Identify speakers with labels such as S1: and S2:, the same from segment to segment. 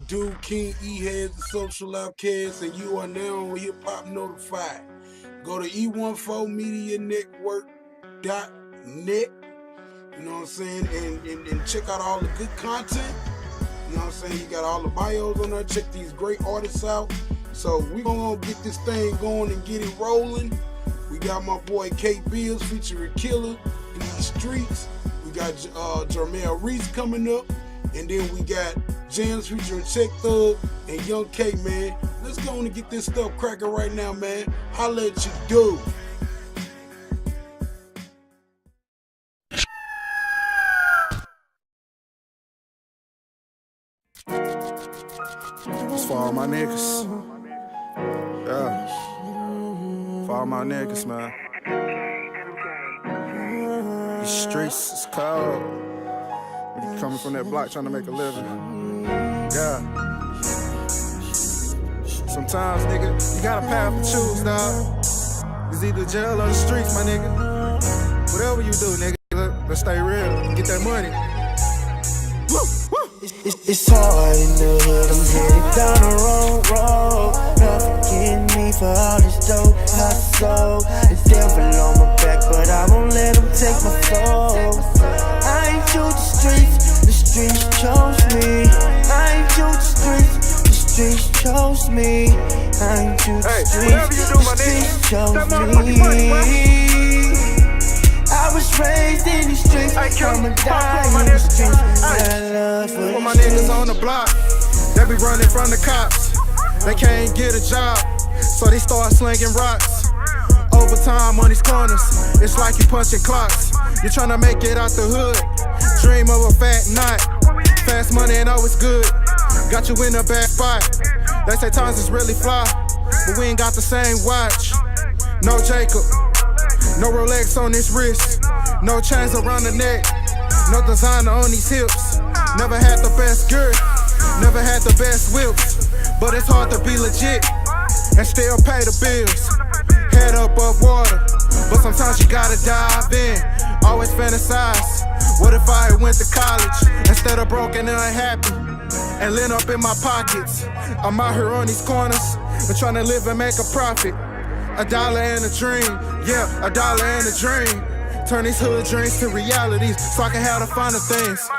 S1: dude, King E-Heads, the Social Outcast, and you are now on Hip Hop Notified. Go to e14medianetwork.net, you know what I'm saying, and check out all the good content. You know what I'm saying? You got all the bios on there. Check these great artists out. So we gonna get this thing going and get it rolling. We got my boy K Bills featuring Killer in these streets. We got Jermel Reese coming up. And then we got Jams featuring Check Thug and Young K, man. Let's go on and get this stuff cracking right now, man. Holla at you, dude.
S2: It's for all my niggas. Yeah. For all my niggas, man. These streets is cold. When you coming from that block trying to make a living. Yeah. Sometimes, nigga, you got a path to choose, dog. It's either jail or the streets, my nigga. Whatever you do, nigga, let's stay real. Get that money.
S3: It's hard in the hood, I'm headed down the wrong road. Nothing getting me for all this dope hustle. The devil on my back, but I won't let him take my soul. I ain't to the streets chose me. I ain't to the streets chose me. I ain't to the streets chose me. I was raised in these streets, I'ma die in the streets.
S2: For my niggas on the block, they be running from the cops. They can't get a job, so they start slinging rocks. Overtime on these corners, it's like you punching clocks. You're trying to make it out the hood, dream of a fat night. Fast money ain't always good, got you in a bad spot. They say times is really fly, but we ain't got the same watch. No Jacob, no Rolex on this wrist, no chains around the neck, no designer on these hips. Never had the best girth, never had the best whips, but it's hard to be legit and still pay the bills. Head up above water, but sometimes you gotta dive in. Always fantasize, what if I went to college instead of broken and unhappy and lit up in my pockets? I'm out here on these corners, and trying to live and make a profit. $1 and a dream, yeah, $1 and a dream. Turn these hood dreams to realities so I can have the finer things.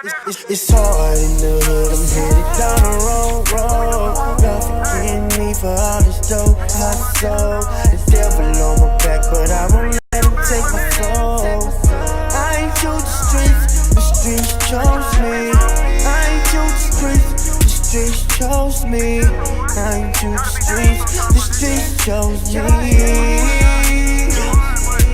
S3: It's hard in the hood, I'm headed down the wrong road. Nothing getting me for all this dope hustle. The devil on my back, but I won't let him take my soul. I ain't to the streets chose me. I ain't to the streets chose me. I ain't to the streets chose me.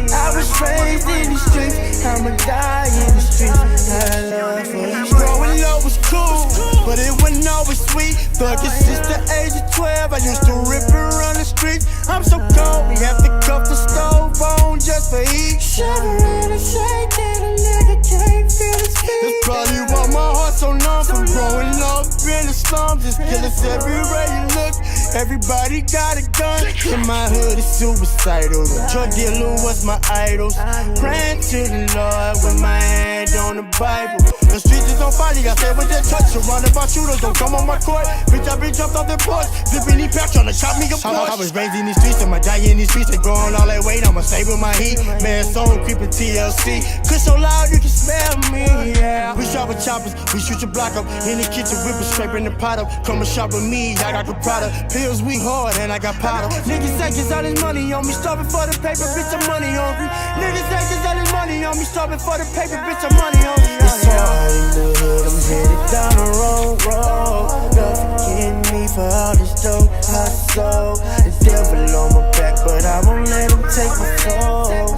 S3: I was raised in the streets, I'ma die in the streets. I love it. Growing up was cool, but it wasn't always sweet. Thugging since the age of 12, I used to rip and run the streets. I'm so cold, we have to cuff the stove on just for heat. Shivering and shaking, a nigga can't feel his feet. That's probably why my heart's so numb from growing up in the slums. Just killers everywhere you look, everybody got a gun. In my hood, it's suicidal. Drug dealer was my idols. Praying to the Lord with my hand on the Bible. The streets is on fire, I stay with that touch. Surrounded by shooters, don't come on my court. Bitch, I been jumped off the porch. Flipping these packs, tryna chop me a porch. I was raised in these streets, I'ma die in these streets. They growing all that weight, I'ma stay with my heat. Man, soul creeping TLC. Cause so loud, you can smell me, yeah. We shop with choppers, we shoot your block up. In the kitchen, whipping, scraping the pot up. Come and shop with me, I got the product. Pills, we hard, and I got powder. Niggas say cause all this money on me, starving for the paper, bitch, I'm money hungry. Niggas say cause all this money on me, starving for the paper, bitch, I'm money hungry. It's hard in the hood, I'm headed down the wrong road. Nothing getting me for all this dope hustle. The devil on my back, but I won't let him take my soul.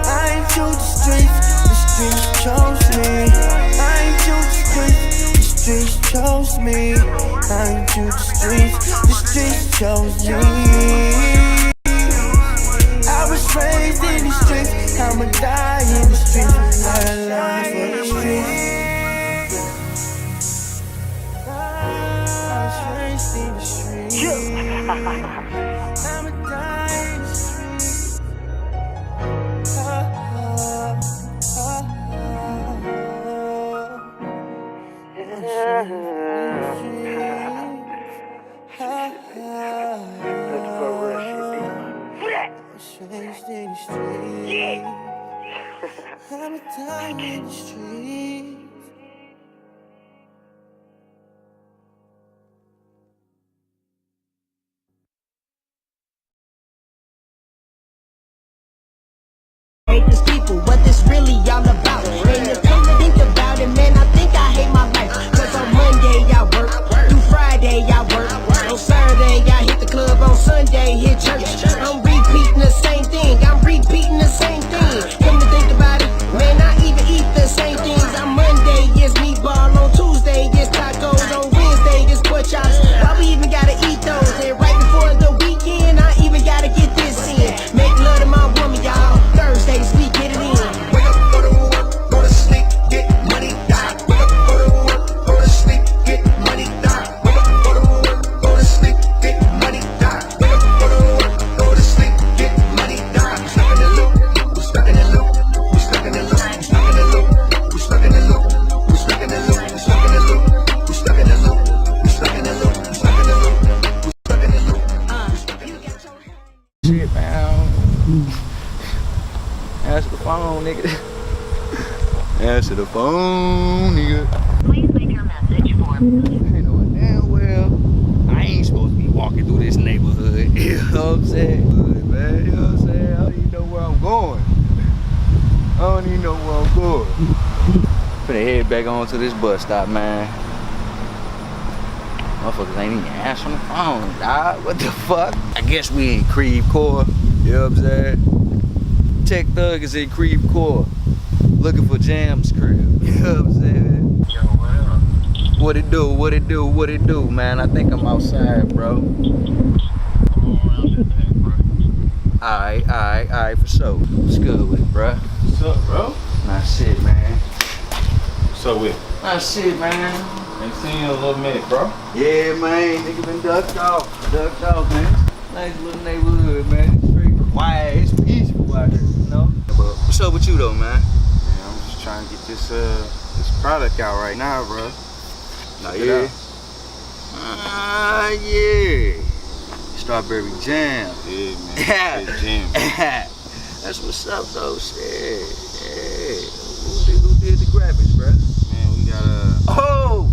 S3: I ain't to the streets chose me. I ain't to the streets chose me. I ain't to the streets chose me. I was raised in the streets, I'ma die in the streets. I love for the streets. I was raised in the streets. I'ma die in the streets. Oh, oh, oh. time in the streets.
S4: Hate these people, what this really all about? And it's come to think about it, man, I think I hate my life. Cause on Monday I work, through Friday I work, on Saturday I hit the club, on Sunday hit church. I'm repeating the same thing, I'm repeating the same thing. Come to think about it, man, I even eat the same things. On Monday it's meatball, on Tuesday it's tacos, on Wednesday it's pork chops. Why we even gotta eat those? And right before the weekend I even gotta get this in. Make love to my woman, y'all. Thursdays we get it in.
S5: Wake up, go to work, go to sleep, get money, die. Wake up, go to work, go to sleep, get money, die. Wake up, go to work, go to sleep, get money, die. Wake up, go to work, go to sleep, get money, die. We stuck in the loop, we stuck in the loop, we stuck in the loop, we stuck in the loop, we stuck in the loop, we stuck in the loop, we stuck in the loop, we stuck in the loop, we stuck in the loop, we stuck in the loop, we stuck in the loop.
S6: Shit, man. Answer the phone, nigga. Answer the phone, nigga.
S7: Please leave your message for
S6: I know damn well I ain't supposed to be walking through this neighborhood. You know what I'm saying? Man, you know what I'm saying? I don't even know where I'm going. I don't even know where I'm going. Finna head back on to this bus stop, man. Motherfuckers ain't even answering the phone, dog. What the fuck? I guess we in Creve Coeur. You know what I'm saying? Tech Thug is in Creve Coeur, looking for Jam's crib. You know what I'm saying?
S8: Yo, what up?
S6: What it do? What it do? What it do, man? I think I'm outside, bro.
S8: I'm around this thing, bro.
S6: Alright, for sure. What's good with it, bro?
S8: What's up, bro?
S6: Nice shit, man.
S8: What's up with it?
S6: Nice shit, man.
S8: Ain't seen you in a little minute, bro.
S6: Yeah, man. Nigga been ducked off, man. Nice little neighborhood, man. It's very quiet. It's peaceful out here, you know? But what's up with you, though, man?
S8: Yeah, I'm just trying to get this product out right now, bro.
S6: Nah,
S8: Check it
S6: yeah.
S8: out.
S6: Yeah. Strawberry jam.
S8: Yeah, man. It's jam.
S6: That's what's up, though. Shit. Yeah. Who did the graphics, bro?
S8: Man, we got
S6: Oh!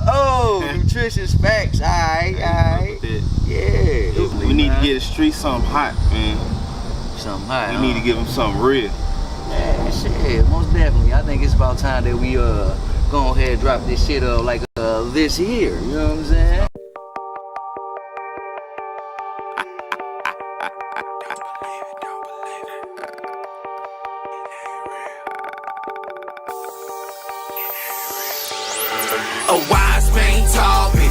S6: Oh, nutritious facts. Alright. Yeah.
S8: we need to get the street something hot, man.
S6: something hot.
S8: We need to give them something real.
S6: Yeah, shit, most definitely. I think it's about time that we go ahead and drop this shit like this here. You know what I'm saying?
S9: A wise man taught me,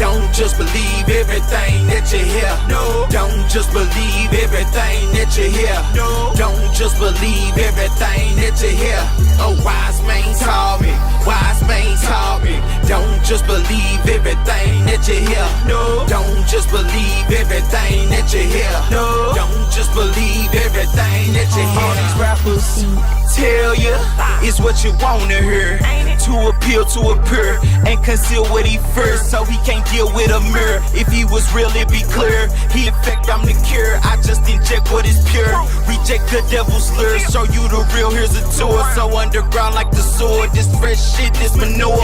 S9: don't just believe everything that you hear. No, don't just believe everything that you hear. No, don't just believe everything that you hear. A wise man taught me, don't just believe everything that you hear. No, don't just believe everything that you hear. No, don't just believe everything that you hear. All these rappers tell you it's what you wanna hear, to appeal to a peer and conceal what he first, so he can't deal with a mirror. If he was real, it'd be clear. He infect, I'm the cure. I just inject what is pure. Reject the devil's slur. Show you the real, here's a tour. So underground like the sword. This fresh shit, this manure.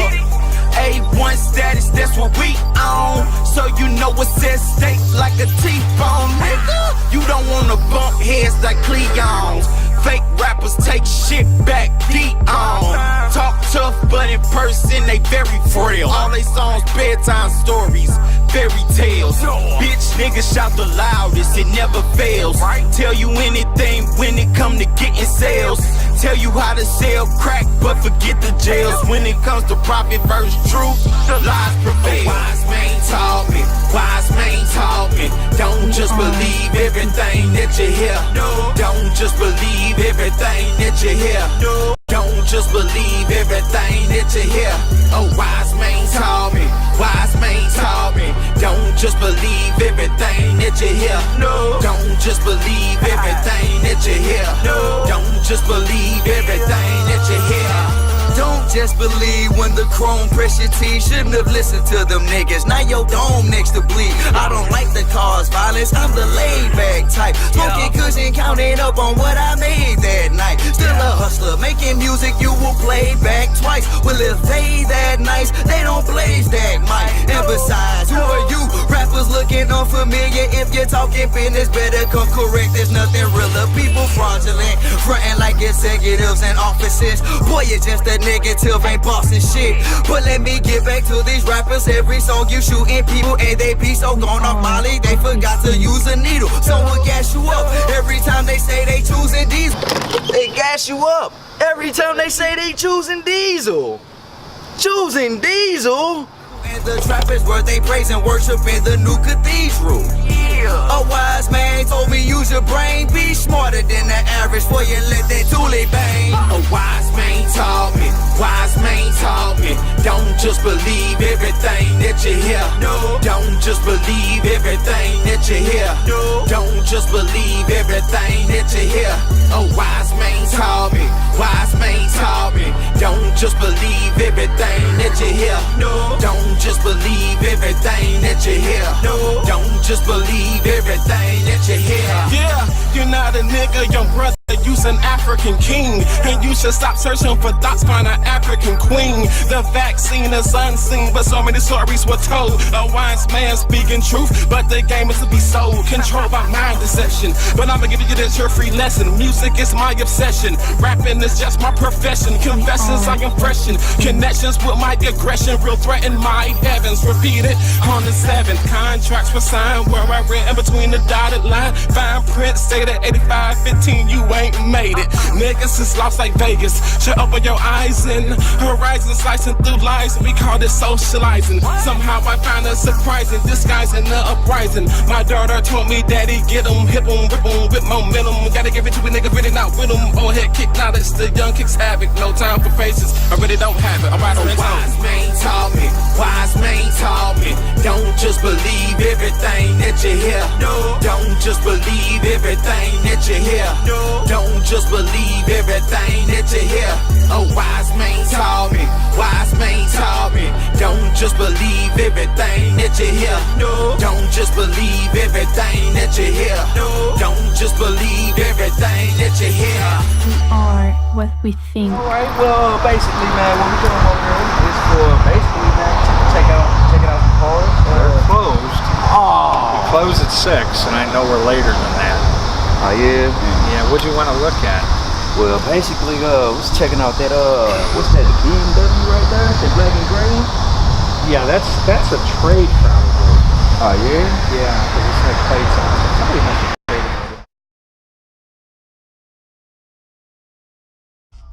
S9: A1 status, that's what we own. So you know what's at stake like a T-bone, nigga. You don't wanna bump heads like Cleons. Fake rappers take shit back, deep on. Talk tough, but in person they very frail. All they songs, bedtime stories, fairy tales. Bitch niggas shout the loudest, it never fails. Tell you anything when it come to getting sales. Tell you how to sell crack, but forget the jails. When it comes to profit versus truth, the lies prevail. Wise man taught me, don't just believe everything that you hear. No, don't just believe everything that you hear. No, don't just believe everything that you hear. A wise man taught me, don't just believe everything that you hear. No, don't just believe everything that you hear. No, don't just believe everything that you hear. Don't just believe when the chrome press your teeth. Shouldn't have listened to them niggas. Now your dome next to bleed. I don't like the cause violence. I'm the laid back type. Smoking cushion, counting up on what I made that night. Still a hustler, making music you will play back twice. Well, if they that nice, they don't blaze that mic. And besides, who are you? Rappers looking unfamiliar. If you're talking business, better come correct. There's nothing realer. People fraudulent, frontin' like executives and offices. Boy, you're just a negative, ain't bossing shit. But let me get back to these rappers. Every song you shooting people, and they be so gone off Molly, they forgot to use a needle. Someone gas you up every time they say they choosing diesel. They gas you up every time they say they choosing diesel. Choosing diesel. And the trappers where they praise and worship in the new cathedral. A wise man told me use your brain, be smarter than the average, for you let that toolie bang. A wise man taught me, don't just believe everything that you hear. No, don't just believe everything that you hear. No, don't just believe everything that you hear. A wise man taught me, don't just believe everything that you hear. No, don't just believe everything that you hear. No, don't just believe everything that you hear.
S2: Yeah, you're not a nigga, young brother. You's an African king, and you should stop searching for thoughts, find an African queen. The vaccine is unseen, but so many stories were told. A wise man speaking truth, but the game is to be sold. Controlled by mind deception, but I'ma give you this your free lesson. Music is my obsession, rapping is just my profession. Confessions I am freshen, connections with my aggression. Real threaten my heavens, repeat it on the 7th. Contracts were signed where I read in between the dotted line. Fine print, say that 85-15, you ain't made it. Niggas is lost like Vegas. Should open your eyes and horizons slicing through lies. We call this socializing. Somehow I find it surprising, disguising the uprising. My daughter told me, Daddy, get 'em, hip 'em, rip 'em with momentum. Gotta give it to a nigga, really not with 'em. Old head kick knowledge, the young kicks havoc. No time for patience, I really don't have it. A wise man taught me, don't just believe everything that you hear. No, don't just believe everything that you hear. No, don't just believe everything that you hear. A wise man taught me, don't just believe everything that you hear. No, don't just believe everything that you hear. No, don't just believe everything that you hear.
S10: We are what we think.
S6: Alright, well, basically, man, what we're doing over here is for basically, man, check out the cars.
S8: They're closed.
S6: Oh.
S8: They close at 6, and I know we're later than that.
S6: Oh, yeah?
S8: Yeah, what'd you want to look at?
S6: Well, basically, was checking out that, what's that, the BMW right there? That black and green?
S8: Yeah, that's a trade probably.
S6: Oh, yeah?
S8: Yeah, because it's like plates on it. Somebody must have traded it.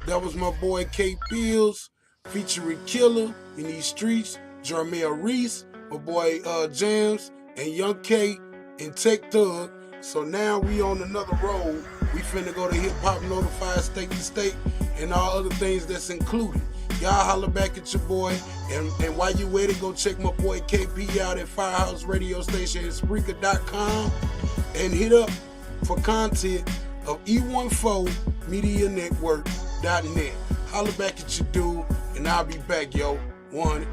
S1: That was my boy K Fields featuring Killer in these streets, Jarmel Reese, my boy Jams, and Young K and Tech Thug. So now we on another road. We finna go to Hiphop Notified State to State and all other things that's included. Y'all holler back at your boy. And while you waiting, go check my boy KP out at Firehouse Radio Station at Spreaker.com and hit up for content of E14MediaNetwork.net. Holler back at your dude, and I'll be back, yo. One.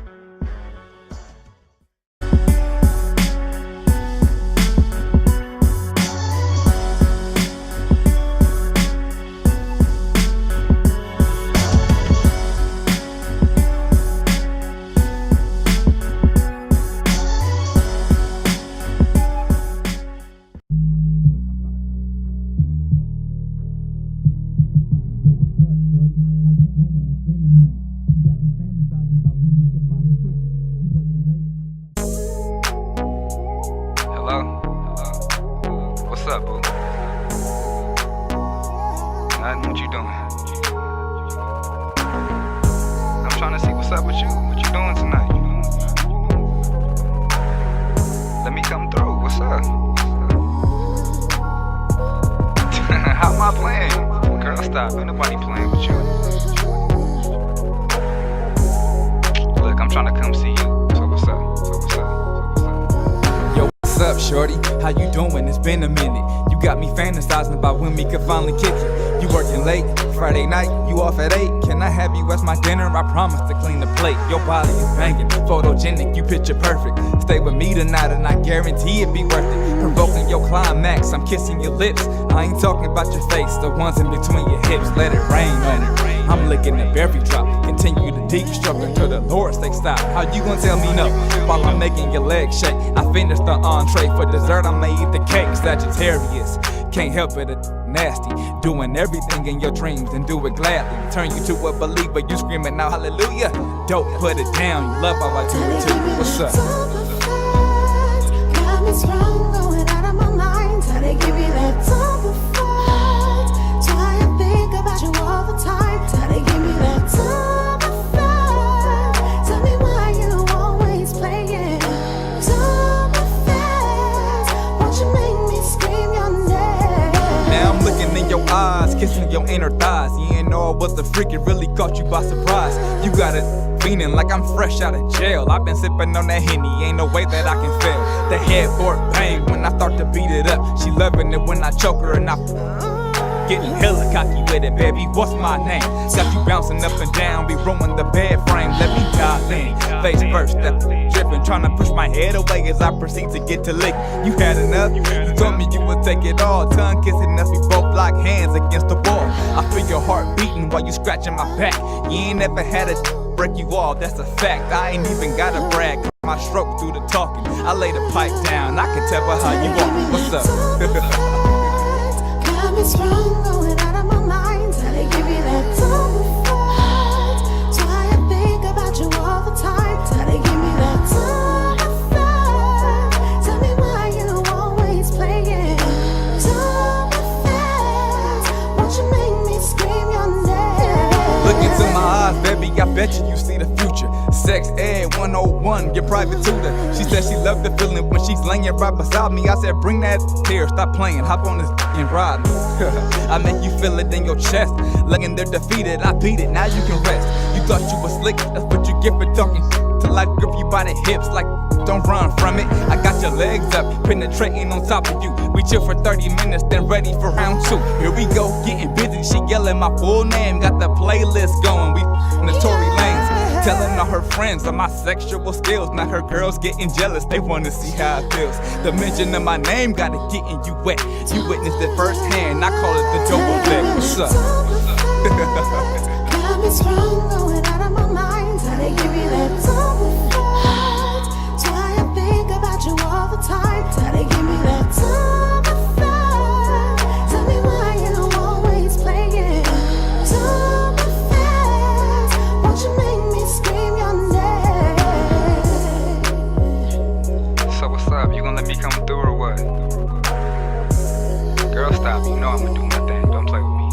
S11: Been a minute. You got me fantasizing about when we could finally kick it. You working late, Friday night, you off at 8. Can I have you as my dinner? I promise to clean the plate. Your body is banging, photogenic, you picture perfect. Stay with me tonight and I guarantee it be worth it. Provoking your climax, I'm kissing your lips. I ain't talking about your face, the ones in between your hips. Let it rain on it. I'm licking up every drop. Continue the deep stroke until the Lord say stop. How you gonna tell me no while I'm making your legs shake? I finished the entree. For dessert, I may eat the cake. Sagittarius, can't help it, nasty. Doing everything in your dreams and do it gladly. Turn you to a believer, you screaming out hallelujah. Dope, put it down, you love how I do it too. What's up?
S12: Got me strong, going out of my mind. How they give me that double fight? Try and think about you all the time. How they give me that double fight? Tell me why you always playing double fast. Won't you make me scream your name?
S11: Now I'm looking in your eyes, kissing your inner thighs. You ain't know I was a freak, it really caught you by surprise. You got it feeling like I'm fresh out of jail. I've been sipping on that Henny, ain't no way that I can fail. The headboard bang when I start to beat it up. She loving it when I choke her and I getting hella cocky with it, baby. What's my name? Got you bouncing up and down, be ruining the bed frame. Let me dive in, face first, step dripping, trying to push my head away as I proceed to get to lick. You had enough? You told me you would take it all. Tongue kissing us, we both lock hands against the wall. I feel your heart beating while you scratching my back. You ain't never had a break you off, that's a fact. I ain't even gotta brag. My stroke through the talking. I lay the pipe down. I can tell by how you walk. What's up?
S12: Got me strong, going out of my mind. How they give me that double fight? Try and think about you all the time. How they give me that double fight? Tell me why you always playing double fast. Won't you make me scream your name?
S11: Look into my eyes, baby, I bet you see the future. Sex ed 101, your private tutor. She said she loved the feeling when she's laying right beside me. I said, bring that here, stop playing, hop on this and ride me. I make you feel it in your chest. Laying there defeated, I beat it, now you can rest. You thought you was slick, that's what you get for talking. Till I grip you by the hips like don't run from it. I got your legs up, penetrating on top of you. We chill for 30 minutes, then ready for round 2. Here we go, getting busy. She yelling my full name, got the playlist going. We in the Tory Lanes, telling all her friends of my sexual skills. Now her girls getting jealous, they wanna see how it feels. The mention of my name got it getting you wet. You witnessed it firsthand, I call it the double effect. What's up?
S12: Got me strong, going out of my mind. How they give me that double fight? Try and think about you all the time. How they give me that double fight? Tell me why you always playing double fast. Won't you make me scream your name?
S11: So what's up? You gonna let me come through or what? Girl, stop. You know I'ma do my thing. Don't play with me.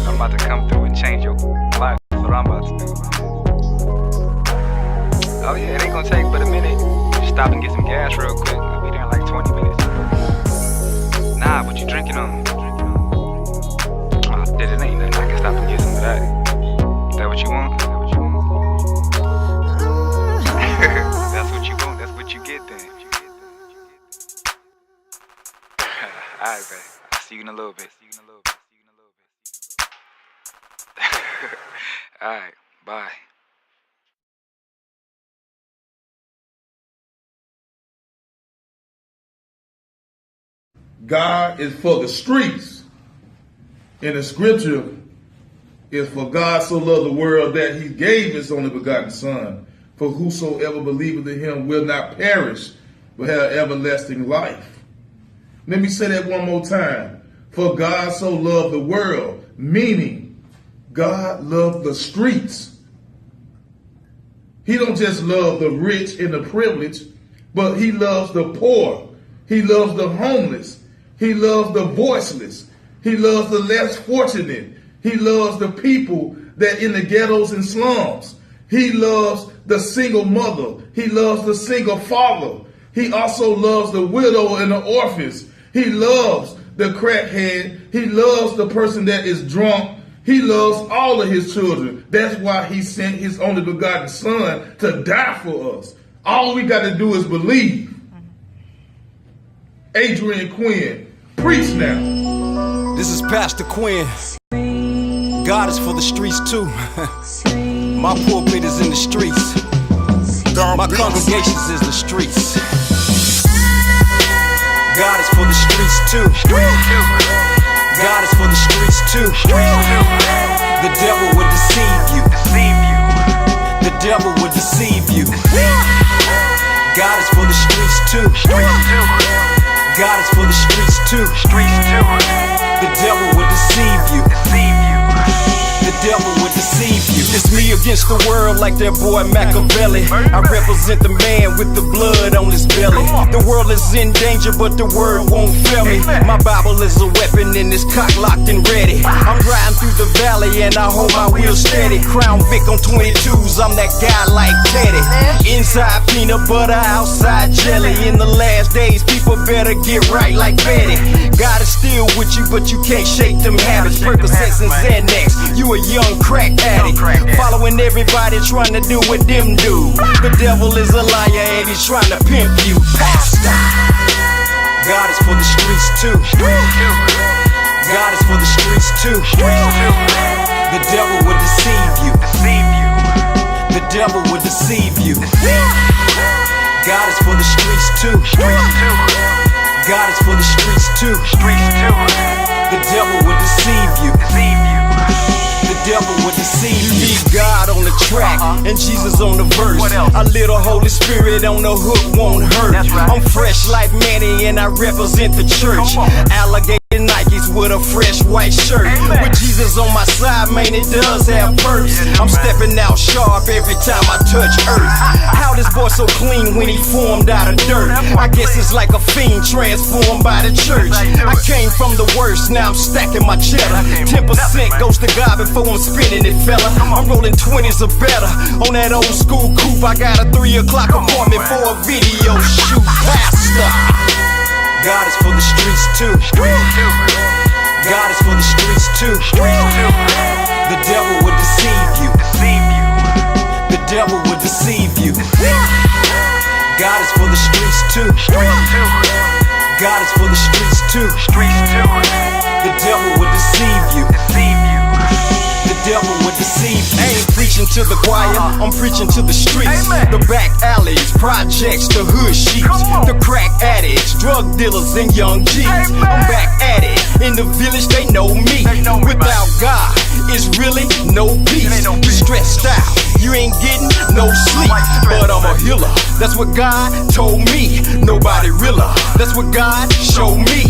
S11: I'm about to come through and change your life. That's what I'm about to do. Oh yeah, it ain't gonna take but a minute. Just stop and get some gas real quick. I'll be there in like 20 minutes. Nah, what you drinking on? Oh, it ain't nothing. I can stop and get some of that. Is that what you want? That's what you want. That's what you get then. Alright, babe. I'll see you in a little bit. Alright, bye.
S13: God is for the streets. And the scripture is, for God so loved the world that he gave his only begotten Son. For whosoever believeth in him will not perish, but have everlasting life. Let me say that one more time. For God so loved the world, meaning God loved the streets. He don't just love the rich and the privileged, but he loves the poor. He loves the homeless. He loves the voiceless. He loves the less fortunate. He loves the people that in the ghettos and slums. He loves the single mother. He loves the single father. He also loves the widow and the orphans. He loves the crackhead. He loves the person that is drunk. He loves all of his children. That's why he sent his only begotten Son to die for us. All we got to do is believe. Adrian Quinn, preach now.
S14: This is Pastor Quinn. God is for the streets too. My pulpit is in the streets. My congregations is the streets. God is for the streets too. God is for the streets too. The devil would deceive you. The devil would deceive you. God is for the streets too. God is for the streets too. The devil would deceive you. The devil would deceive you. It's me against the world like that boy Machiavelli. I represent the man with the blood on his belly. The world is in danger, but the word won't fail me. My Bible is a weapon and it's cock locked and ready. I'm riding through the valley and I hold my wheel steady. Crown Vic on 22s, I'm that guy like Teddy. Inside peanut butter, outside jelly. In the last days, people better get right like Betty. God is still with you, but you can't shake them habits. Percocets and Xanax, you a young crack addict, following everybody trying to do what them do. The devil is a liar and he's trying to pimp you. Pastor, God is for the streets too. God is for the streets too. The devil would deceive you. The devil would deceive you. God is for the streets too. God is for the streets too. The devil would deceive you. The devil would deceive you. Need God on the track and Jesus on the verse. A little Holy Spirit on the hook won't hurt. I'm fresh like Manny and I represent the church. Alligator Nikes with a fresh white shirt. With Jesus on my side, man, it does have perks. I'm stepping out sharp every time I touch earth. How this boy so clean when he formed out of dirt? I guess it's like a fiend transformed by the church. I came from the worst, now I'm stacking my cheddar. 10% goes to God before I'm spending it, fella. I'm rolling 20s or better. On that old school coupe, I got a 3 o'clock appointment for a video shoot. Pastor, God is for the streets too. God is for the streets too. The devil would deceive you. The devil would deceive you. God is for the streets too. God is for the streets too. The devil would deceive you. The devil would deceive you. I ain't preaching to the choir, I'm preaching to the streets. The back alleys, projects, the hood sheets. The crack addicts, drug dealers, and young G's. I'm back at it. In the village, they know me. Without God, it's really no peace. You stressed out, you ain't getting no sleep. But I'm a healer, that's what God told me. Nobody realer, that's what God showed me.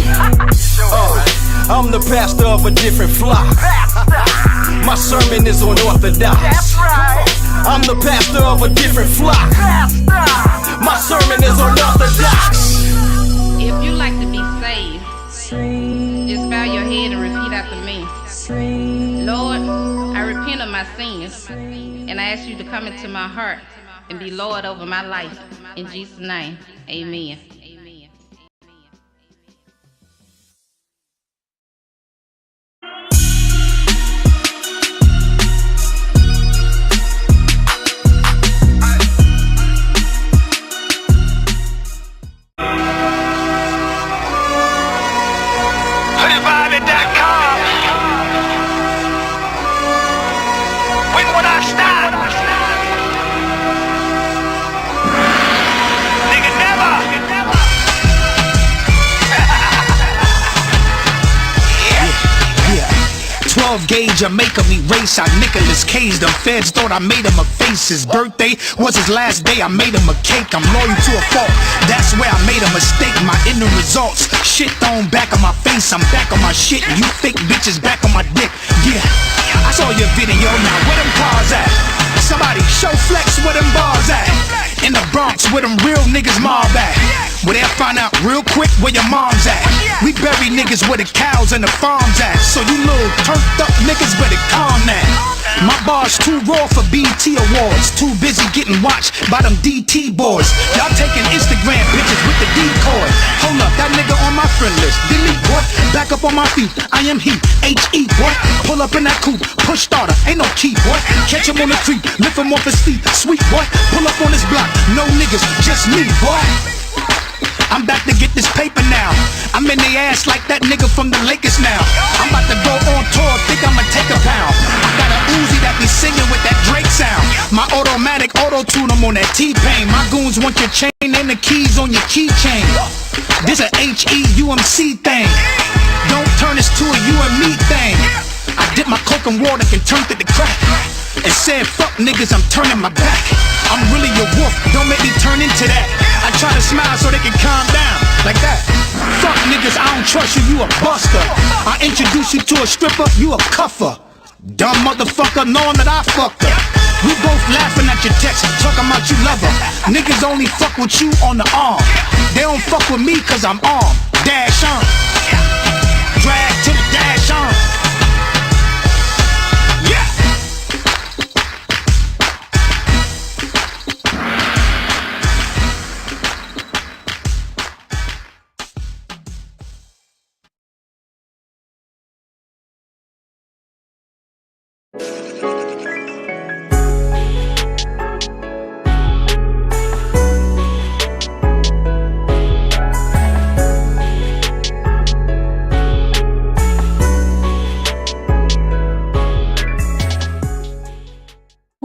S14: I'm the pastor of a different flock. My sermon is unorthodox. I'm the pastor of a different flock. My sermon is unorthodox.
S15: If you like to be saved, just bow your head and repeat after me. Lord, I repent of my sins, and I ask you to come into my heart and be Lord over my life. In Jesus' name, amen.
S16: Gauge, I make him erase out Nicolas Cage. Them feds thought I made him a face. His birthday was his last day. I made him a cake. I'm loyal to a fault. That's where I made a mistake. My end results, shit thrown back on my face. I'm back on my shit, and you fake bitches back on my dick. Yeah, I saw your video. Now where them cars at? Somebody show Flex where them bars at. In the Bronx where them real niggas mob at. Where they'll find out real quick where your mom's at. We bury niggas where the cows and the farms at. So you little turned up niggas better calm that. My bar's too raw for BT awards. Too busy getting watched by them DT boys. Y'all taking Instagram pictures with the decoy. Hold up, that nigga on my friend list. Delete, boy. Back up on my feet. I am he, H-E, boy. Pull up in that coupe, push starter, ain't no key, boy. Catch him on the creep, lift him off his feet. Sweet, boy. Pull up on his block, no niggas, just me, boy. I'm back to get this paper now. I'm in the ass like that nigga from the Lakers now. I'm about to go on tour, think I'ma take a pound. I got a Uzi that be singing with that Drake sound. My automatic auto-tune, I'm on that T-Pain. My goons want your chain and the keys on your keychain. This a H-E-U-M-C thing. Don't turn this to a you and me thing. I dip my coke in water and turned it to crack. And said fuck niggas, I'm turning my back. I'm really a wolf, don't make me turn into that. I try to smile so they can calm down, like that. Fuck niggas, I don't trust you, you a buster. I introduce you to a stripper, you a cuffer. Dumb motherfucker knowing that I fucked her. We both laughing at your text, talking about you love her. Niggas only fuck with you on the arm. They don't fuck with me cause I'm armed. Dash on. Drag to the dash on.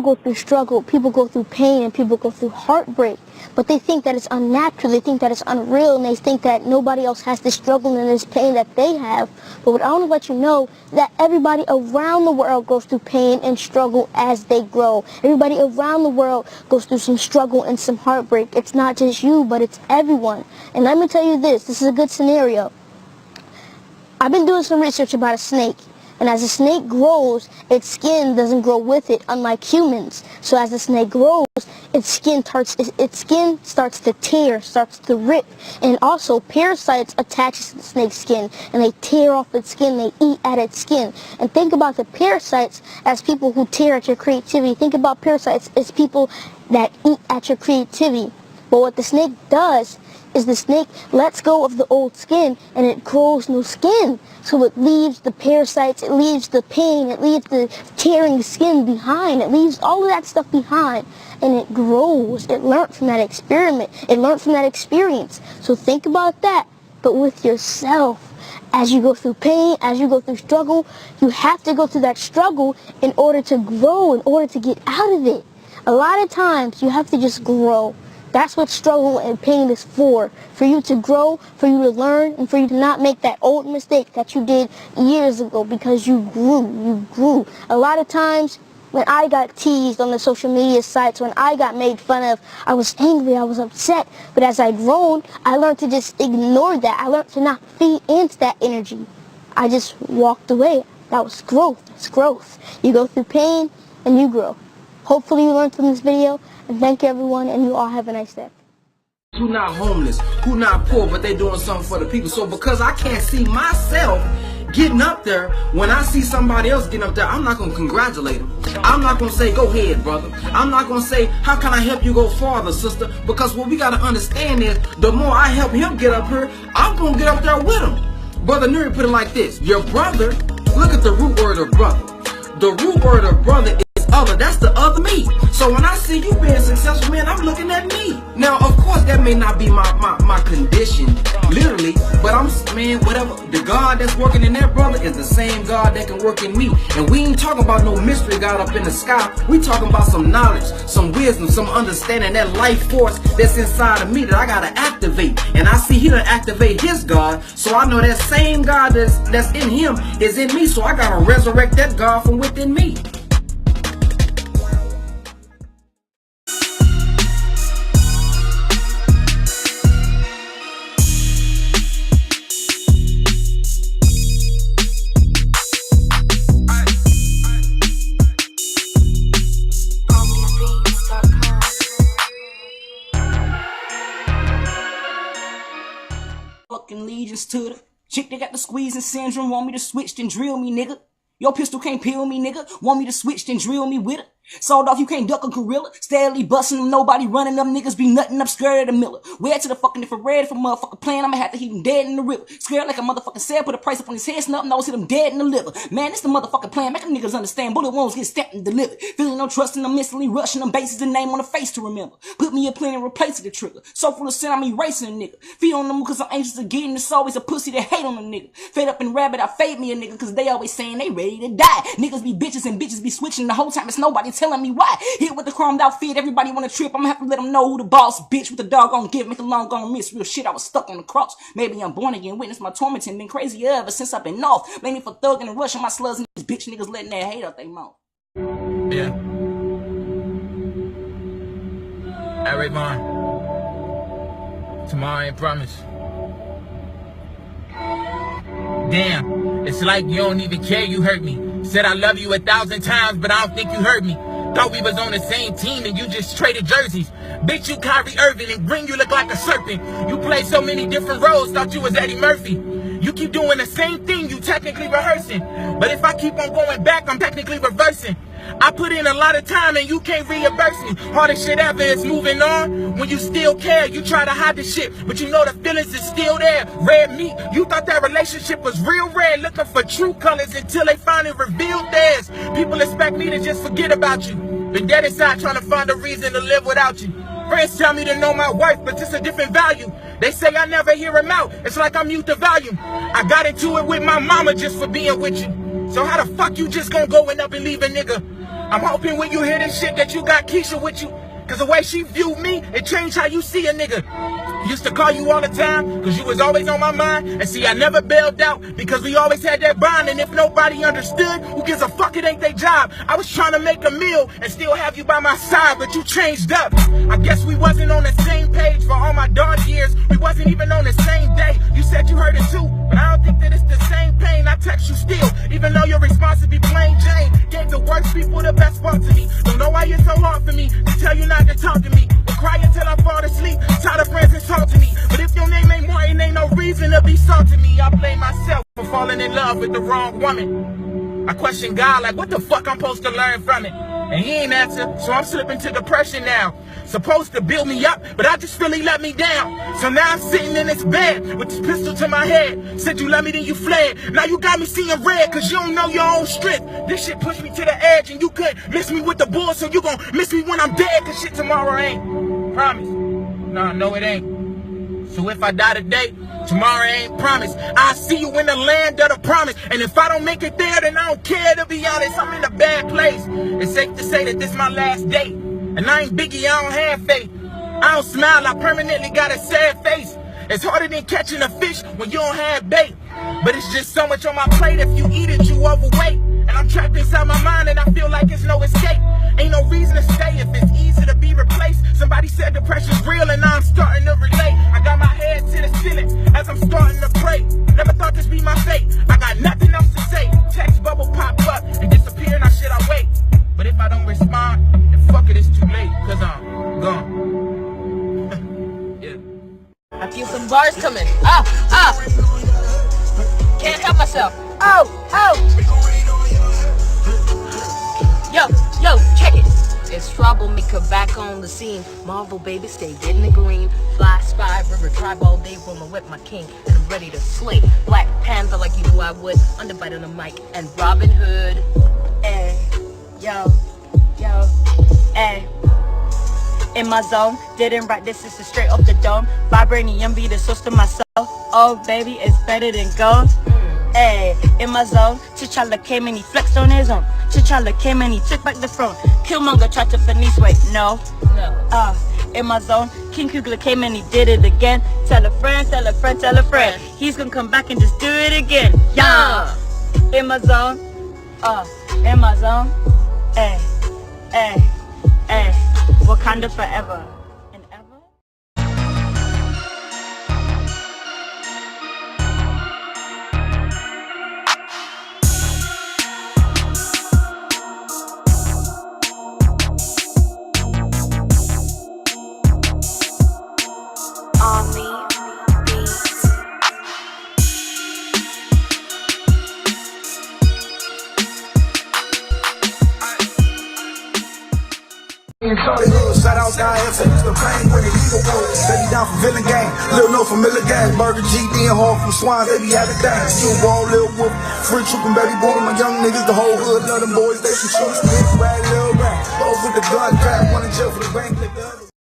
S17: Go through struggle, people go through pain, and people go through heartbreak, but they think that it's unnatural, they think that it's unreal, and they think that nobody else has this struggle and this pain that they have. But what I want to let you know, that everybody around the world goes through pain and struggle as they grow. Everybody around the world goes through some struggle and some heartbreak. It's not just you, but it's everyone. And let me tell you this is a good scenario. I've been doing some research about a snake. And as a snake grows, its skin doesn't grow with it, unlike humans. So as the snake grows, its skin starts to tear, starts to rip. And also, parasites attach to the snake's skin, and they tear off its skin, they eat at its skin. And think about the parasites as people who tear at your creativity. Think about parasites as people that eat at your creativity. But what the snake does is the snake lets go of the old skin and it grows new skin. So it leaves the parasites, it leaves the pain, it leaves the tearing skin behind, it leaves all of that stuff behind, and it grows. It learned from that experiment, it learned from that experience. So think about that, but with yourself. As you go through pain, as you go through struggle, you have to go through that struggle in order to grow, in order to get out of it. A lot of times you have to just grow. That's what struggle and pain is for you to grow, for you to learn, and for you to not make that old mistake that you did years ago because you grew. A lot of times when I got teased on the social media sites, when I got made fun of, I was angry, I was upset. But as I've grown, I learned to just ignore that. I learned to not feed into that energy. I just walked away. That was growth. That's growth. You go through pain and you grow. Hopefully you learned from this video. And thank you, everyone, and you all have a nice day.
S9: Who not homeless, who not poor, but they doing something for the people. So because I can't see myself getting up there, when I see somebody else getting up there, I'm not going to congratulate them. I'm not going to say, go ahead, brother. I'm not going to say, how can I help you go farther, sister? Because what we got to understand is, the more I help him get up here, I'm going to get up there with him. Brother Nuri put it like this. Your brother, look at the root word of brother. The root word of brother is other. That's the other me. So when I see you being successful, man, I'm looking at me. Now, of course, that may not be my condition, literally, but man, whatever. The God that's working in that brother is the same God that can work in me. And we ain't talking about no mystery God up in the sky. We talking about some knowledge, some wisdom, some understanding, that life force that's inside of me that I gotta activate. And I see he done activate his God, so I know that same God that's in him is in me. So I gotta resurrect that God from within me.
S18: Allegiance to the chick that got the squeezing syndrome. Want me to switch then drill me, nigga. Your pistol can't peel me, nigga. Want me to switch then drill me with it. Sold off, you can't duck a gorilla. Steadily busting them, nobody running them. Niggas be nutting up, scared of the miller. Where to the fucking infrared if a motherfucker playing, I'ma have to heat him dead in the river. Scared like a motherfucking said, put a price up on his head, snub nose, hit him dead in the liver. Man, this the motherfucking plan, make them niggas understand. Bullet wounds get stamped and delivered. Feeling no trust in them, instantly rushing them, bases and name on the face to remember. Put me a plan and replace the trigger. So full of sin, I'm erasing a nigga. Feed on them cause I'm anxious to get in. It's always a pussy that hate on a nigga. Fed up and rabbit, I fade me a nigga cause they always saying they ready to die. Niggas be bitches and bitches be switching the whole time. It's nobody telling me why. Hit with the chromed out feed, everybody wanna trip. I'ma have to let them know who the boss bitch with the dog on give. Make a long gone miss. Real shit, I was stuck on the cross. Maybe I'm born again, witness my tormenting. Been crazy ever since I've been off. Blame me for thugging and rushing my slugs and these bitch niggas letting that hate out they mouth.
S9: Yeah. Hey, Rayvon. Tomorrow ain't promised. Damn, it's like you don't even care you hurt me. Said I love you 1,000 times, but I don't think you heard me. Thought we was on the same team and you just traded jerseys. Bitch, you Kyrie Irving and green, you look like a serpent. You play so many different roles, thought you was Eddie Murphy. You keep doing the same thing, you technically rehearsing. But if I keep on going back, I'm technically reversing. I put in a lot of time and you can't reimburse me. Hardest shit ever is moving on. When you still care, you try to hide the shit, but you know the feelings is still there. Red meat, you thought that relationship was real red, looking for true colors until they finally revealed theirs. People expect me to just forget about you. Been dead inside trying to find a reason to live without you. Friends tell me to know my wife, but it's a different value. They say I never hear him out. It's like I mute the volume. I got into it with my mama just for being with you. So how the fuck you just gonna go and up and leave a nigga? I'm hoping when you hear this shit that you got Keisha with you. Cause the way she viewed me, it changed how you see a nigga. Used to call you all the time, cause you was always on my mind. And see, I never bailed out, because we always had that bond. And if nobody understood, who gives a fuck, it ain't their job. I was trying to make a meal and still have you by my side, but you changed up. I guess we wasn't on the same page for all my dark years. We wasn't even on the same day. You said you heard it too, but I don't think that it's the same pain. I text you still, even though your response would be plain Jane. Gave the worst people the best part to me. Don't know why you're so hard for me, to tell you not to talk to me. Will cry until I fall asleep, tired of friends and talk to me. But if your name ain't Martin, ain't no reason to be salty me. I blame myself for falling in love with the wrong woman. I question God like, what the fuck I'm supposed to learn from it? And he ain't answer, so I'm slipping to depression now. Supposed to build me up, but I just feel he let me down. So now I'm sitting in this bed with this pistol to my head. Said you love me, then you fled. Now you got me seeing red, cause you don't know your own strength. This shit pushed me to the edge, and you couldn't miss me with the bull, so you gon' miss me when I'm dead, cause shit tomorrow ain't. Promise. Nah, no it ain't. So if I die today, tomorrow ain't promised. I'll see you in the land of the promise. And if I don't make it there, then I don't care, to be honest. I'm in a bad place. It's safe to say that this my last day. And I ain't Biggie, I don't have faith. I don't smile, I permanently got a sad face. It's harder than catching a fish when you don't have bait. But it's just so much on my plate, if you eat it, you overweight. And I'm trapped inside my mind and I feel like it's no escape. Ain't no reason to stay if it's easy to be replaced. Somebody said depression's real and now I'm starting to relate. I got my head to the ceiling as I'm starting to pray. Never thought this be my fate. I got nothing else to say. Text bubble pop up and disappear, now shit I wait. But if I don't respond, then fuck it, it's too late, cause I'm gone. Yeah.
S19: I feel some bars coming. Can't help myself. Oh. Yo, check it. It's troublemaker back on the scene. Marvel, baby, stay in the green. Fly, spy, river, tribe all day, roaming with my king. And I'm ready to slay. Black Panther like you knew I would. Underbite on the mic and Robin Hood. Ay, yo, ay. In my zone, didn't write this, this is straight off the dome. Vibranium be the source to my soul. Oh, baby, it's better than gold. Ayy, in my zone, T'Challa came and he flexed on his own. T'Challa came and he took back the throne. Killmonger tried to finesse, wait, no. In my zone, King Kugler came and he did it again. Tell a friend, tell a friend, tell a friend. He's gonna come back and just do it again. Yeah. In my zone, ayy, Wakanda forever.
S5: Shout out down here to the pain when the Eagle Wood. They be down from Villain Gang, Lil No from Miller Gang, Burger G, D and Hall from Swans, they be having things. Steel Ball, Lil Wolf, Free Troopin', Baby Boy, my young niggas, the whole hood, love them boys, they some shooters, big rag, Lil Rap. Both with the gun, crack, one in jail for the bank, the other.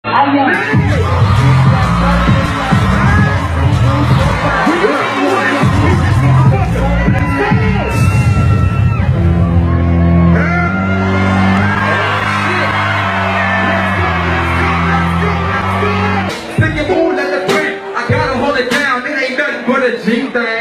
S9: Put a G thing.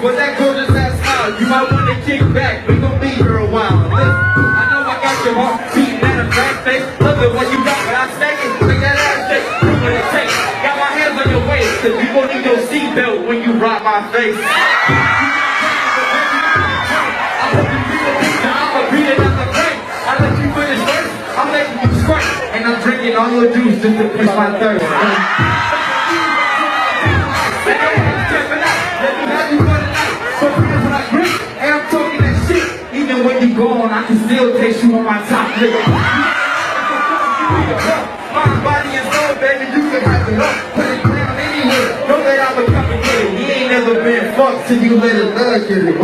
S9: With that gorgeous ass smile, you might want to kick back. We gon' be here a while. Listen, I know I got your heart beating at a back face. Love it when you got what I say. Make that ass shake, do what it takes. Got my hands on your waist, cause you gon' need your seatbelt when you rock my face. I'ma beat it at the bank. I let you finish first, I'm letting you squirt. And I'm drinking all your juice just to quench my thirst. When you gone, I can still taste you on my top lip. Mind, body, and soul, baby, you can have it up. Put it down anywhere. Know that I'm a coming with it. He ain't never been fucked till you let it love get it.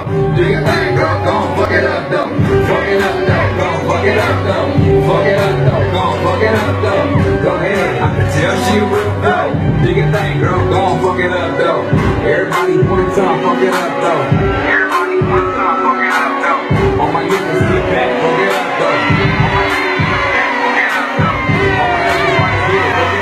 S9: Do your thing, girl, gon' fuck it up, though. Fuck it up, though. Gon' fuck it up, though. Fuck it up, though. Gon' fuck it up, though. Go ahead, I can tell she will go. Do your thing, girl, gon' fuck it up, though. Everybody one time, fuck it up, though. Everybody one time, fuck it up, though. All my niggas get back, fuck it up, though. All my niggas get back, fuck it up, though. All my niggas right here, fuck it up, though.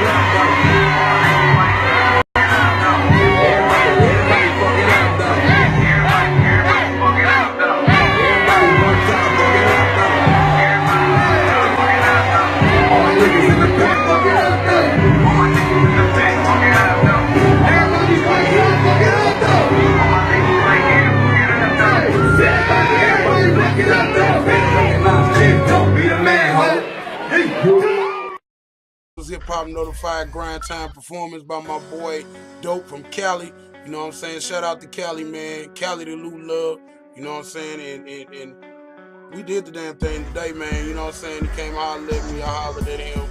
S9: Everybody fuck it up, though. Everybody fuck it up, though. Everybody one time, fuck it up, though. Everybody one time, fuck it up, though. All my niggas in the back, fuck it up, though. All my niggas in the back, fuck it up, though. Everybody right here, fuck it up, though. All my niggas right here, fuck it up, though. Everybody fuck it up, though. Don't be the man, ho.
S1: Hip-hop notified grind time performance by my boy Dope from Cali. You know what I'm saying? Shout out to Cali, man. Cali the Lou Love. You know what I'm saying? And we did the damn thing today, man. You know what I'm saying? He came hollered at me. I hollered at him.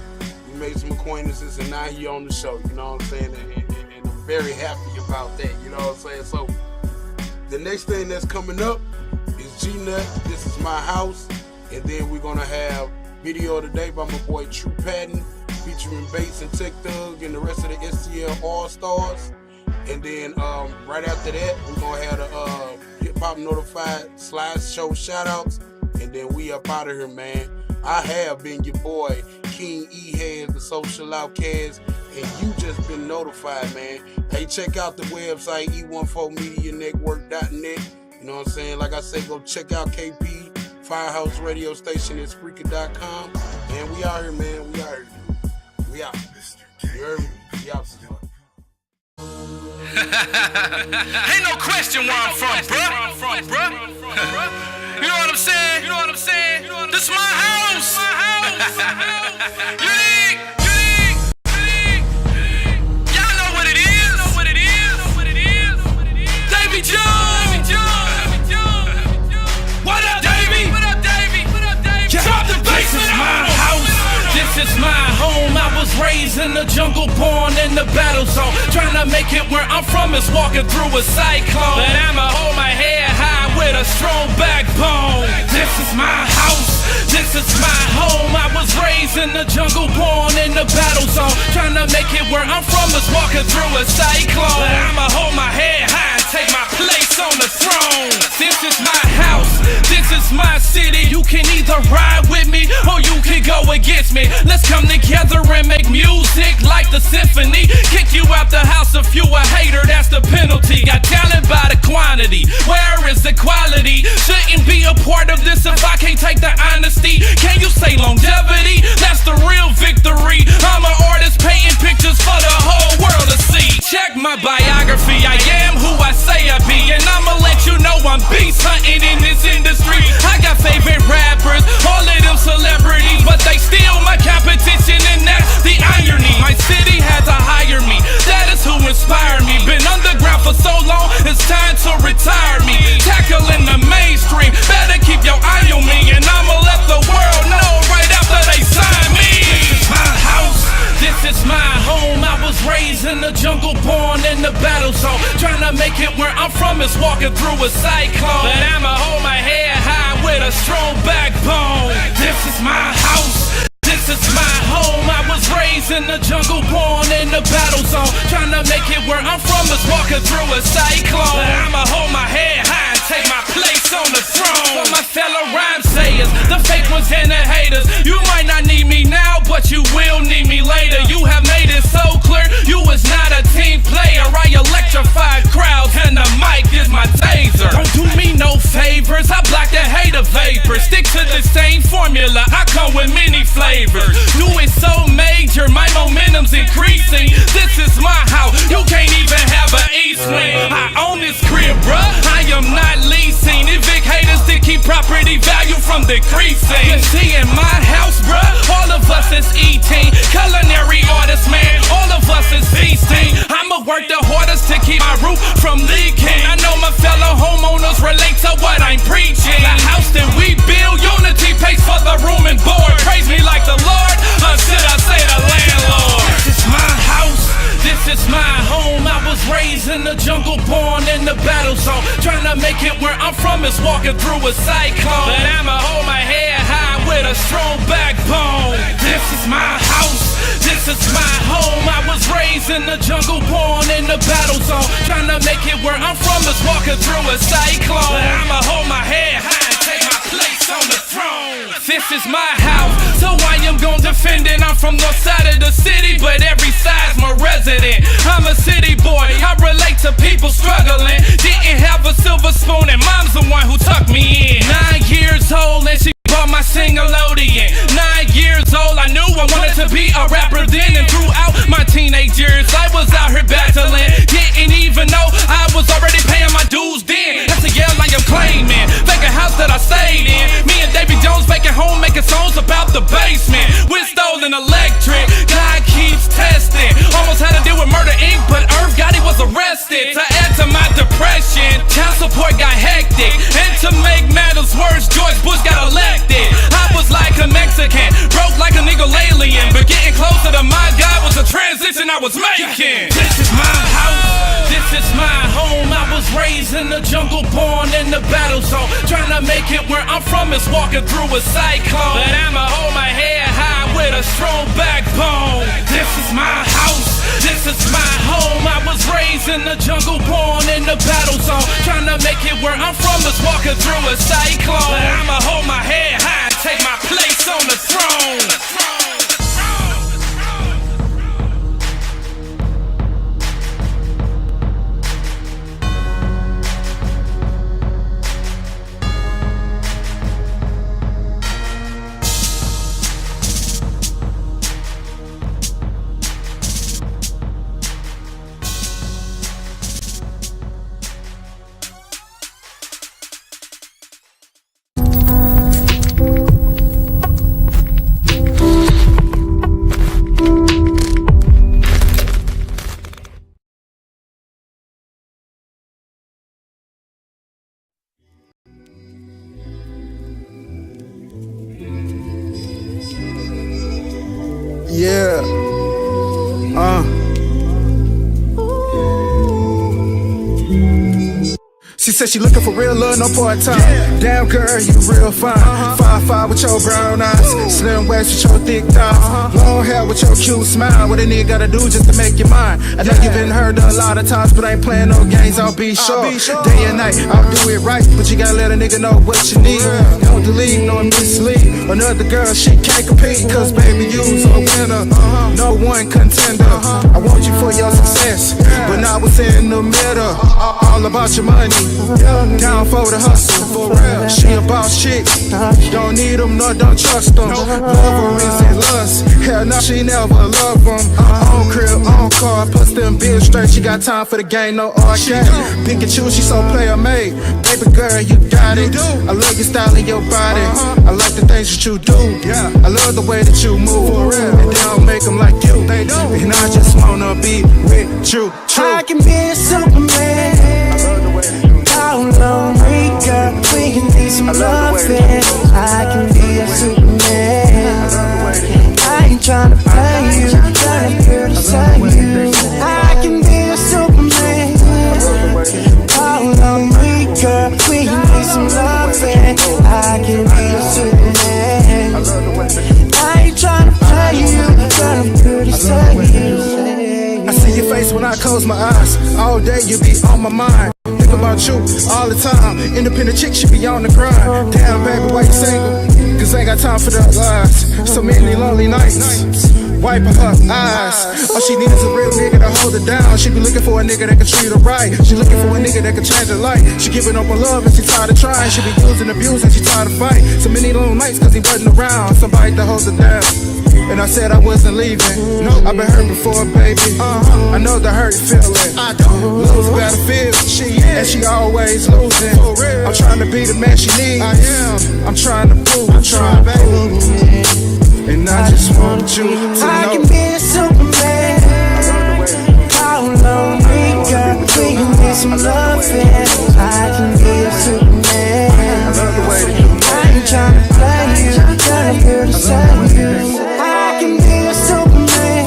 S1: We made some acquaintances, and now he on the show. You know what I'm saying? And I'm very happy about that. You know what I'm saying? So the next thing that's coming up is G-Nut. This is my house. And then we're going to have video of the day by my boy True Patton, featuring Bates and Tech Thug and the rest of the STL All-Stars. And then right after that, we're going to have the Hip-Hop Notified slideshow shoutouts. And then we up out of here, man. I have been your boy, King E-Head, the social outcast, and you just been notified, man. Hey, check out the website, e14medianetwork.net. You know what I'm saying? Like I said, go check out KP, Firehouse Radio Station at Spreaker.com. And we out here, man. We out here. We out. You heard me? We out.
S20: Ain't no question where I'm from, bruh. You know what I'm saying? This my house. You dig? Y'all know what it is. Davy Jones. What up, Davy? Drop the bass. This is my house. This is my home. I was raised in the jungle, born in the battle zone. Trying to make it where I'm from is walking through a cyclone. But I'ma hold my head high with a strong backbone. This is my house. This is my home. I was raised in the jungle, born in the battle zone. Trying to make it where I'm from is walking through a cyclone. But I'ma hold my head high and take my place on the throne. This is my house. This is my city. You can either ride with me or you can go against me. Let's come together and make music like the symphony. Kick you out the If you a hater, that's the penalty. Got talent by the quantity. Where is the quality? Shouldn't be a part of this if I can't take the honesty. Can you say longevity? That's the real victory. I'm an artist painting pictures for the whole world to see. Check my biography. I am who I say I be, and I'ma let you know I'm beast hunting in this industry. I got favorite rappers, all of them celebrities, but they still my competition, and that's the irony. My city had to hire me. That is who inspired me. Been underground for so long, it's time to retire me. Tackling the mainstream, better keep your eye on me, and I'ma let the world know right after they sign me. This is my house, this is my home. I was raised in the jungle, born in the battle zone. Trying to make it where I'm from is walking through a cyclone, but I'ma hold my head high with a strong backbone. This is my house, this is my home. I was raised in the jungle, born in the battle zone. Trying to make it where I'm from is walking through a cyclone, but I'ma hold my head high and take my place on the throne. For my fellow rhyme sayers, the fake ones and the haters, you might not need me now, but you will need me later. You have made it so clear, you is not a team player. I electrify crowds and the mic is my taser. Don't do me no favors, I block the hater vapor. Stick to the same formula, I come with many flavors. Do it so major, my momentum's increasing. This is my house, you can't even have an east wing. I own this crib, bruh, I am not leasing. Evict haters to keep property value from decreasing. You see in my house, bruh, all of us is eating. Culinary artists, man, all of us is feasting. I'ma work the hardest to keep my roof from leaking. I know my fellow homeowners relate to what I'm preaching. The house that we build, unity pays for the room and board. Praise me like the Lord, or should I say the landlord? This is my house, this is my home. I was raised in the jungle, born in the battle zone. Trying to make it where I'm from is walking through a cyclone, but I'ma hold my head high with a strong backbone. This is my house, this is my home. I was raised in the jungle, born in the battle zone. Trying to make it where I'm from is walking through a cyclone, but I'ma hold my head high and take my place on the throne. This is my house, so I am gon' defend it. I'm from north side of the city, but every side's my resident. I'm a city boy, I relate to people struggling. Didn't have a silver spoon, and mom's the one who tucked me in. 9 years old and she bought my Singleodian. 9 years old, I knew I wanted to be a rapper then, and throughout my teenage years I was out here battling. Didn't even know I was already paying my dues then. That's a yell I am claiming. Vacant house that I stayed in. Me and Davy Jones vacant home, making songs about the basement. With stolen electric, God keeps testing. Almost had to deal with Murder Inc., but Irv Gotti was arrested. To add to my depression, child support got hectic, and to make matters worse, George Bush got elected. I was like a Mexican, broke like a nigga alien, but getting closer to my God was a transition I was making. This is my house, this is my home. I was raised in the jungle, born in the battle zone. Trying to make it where I'm from is walking through a cyclone, but I'ma hold my head high with a strong backbone. This is my house, this is my home. I was raised in the jungle, born in the battle zone. Trying to make it where I'm from is walking through a cyclone, but I'ma hold my head high and take my place on the throne.
S2: Yeah. She said she looking for real love, no part-time. Damn girl, you real fine. 5'5" with your brown eyes, slim waist with your thick thighs, long hair with your cute smile. What a nigga gotta do just to make you mine? I know you've been hurt a lot of times, but I ain't playing no games. I'll be sure. Day and night, I'll do it right, but you gotta let a nigga know what you need. Don't delete, no mislead. Another girl, she can't compete, cause baby, you's a winner, no one contender. I want you for your success, but now what's in the middle? All about your money. Down for the hustle, for real. She a boss chick, don't need them, nor don't trust them. Love her is in lust, hell no, she never love them. On crib, on car, plus them bills straight. She got time for the game, no arcade. Pick and choose, she so player made. Baby girl, you got it. I love your style and your body. I like the things that you do. I love the way that you move, and they don't make them like you. And I just wanna be with you.
S3: I can be a Superman. How long we got? We can need some loving. I can be a Superman. I ain't tryna play you, tryna criticize you. I can be a Superman. How long we got? We can need some loving. I can be a Superman. I ain't tryna play you, tryna criticize you.
S2: I see your face when I close my eyes. All day you be on my mind. Think about you all the time. Independent chick, she be on the grind. Damn, baby, why you single? Cause I ain't got time for the lies. So many lonely nights, wiping her eyes. All she needs is a real nigga to hold her down. She be looking for a nigga that can treat her right. She looking for a nigga that can change her life. She giving up on love and she tired of trying. She be using, abusing, she tired of fight. So many long nights cause he wasn't around. Somebody to hold her down. And I said I wasn't leaving. I've been hurt before, baby. I know the hurt feeling. Lose the battlefield, and she always losing. I'm trying to be the man she needs. I'm trying to prove. And I just want you to know
S3: I can be a Superman. How long we got? We can get some loving. I can be a Superman. I ain't tryna play you, tryna criticize you. I can be a Superman.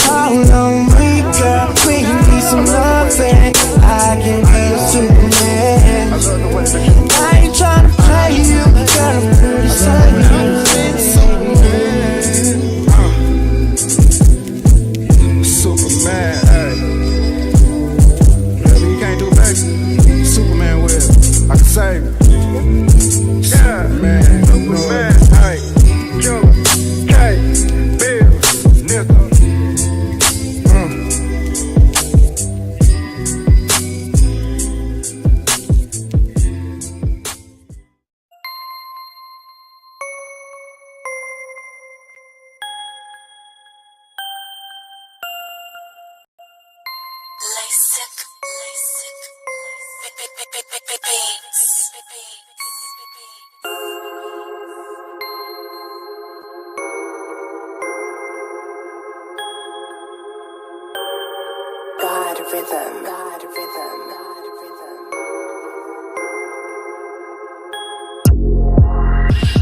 S3: How long we got? We can get some loving. I can be a Superman. I ain't tryna play you, tryna criticize you.
S2: Superman, hey. Whatever you can't do, baby, Superman will. I can save it. Superman, hey. Killer, K, Bill, nigga.
S12: God rhythm, God rhythm.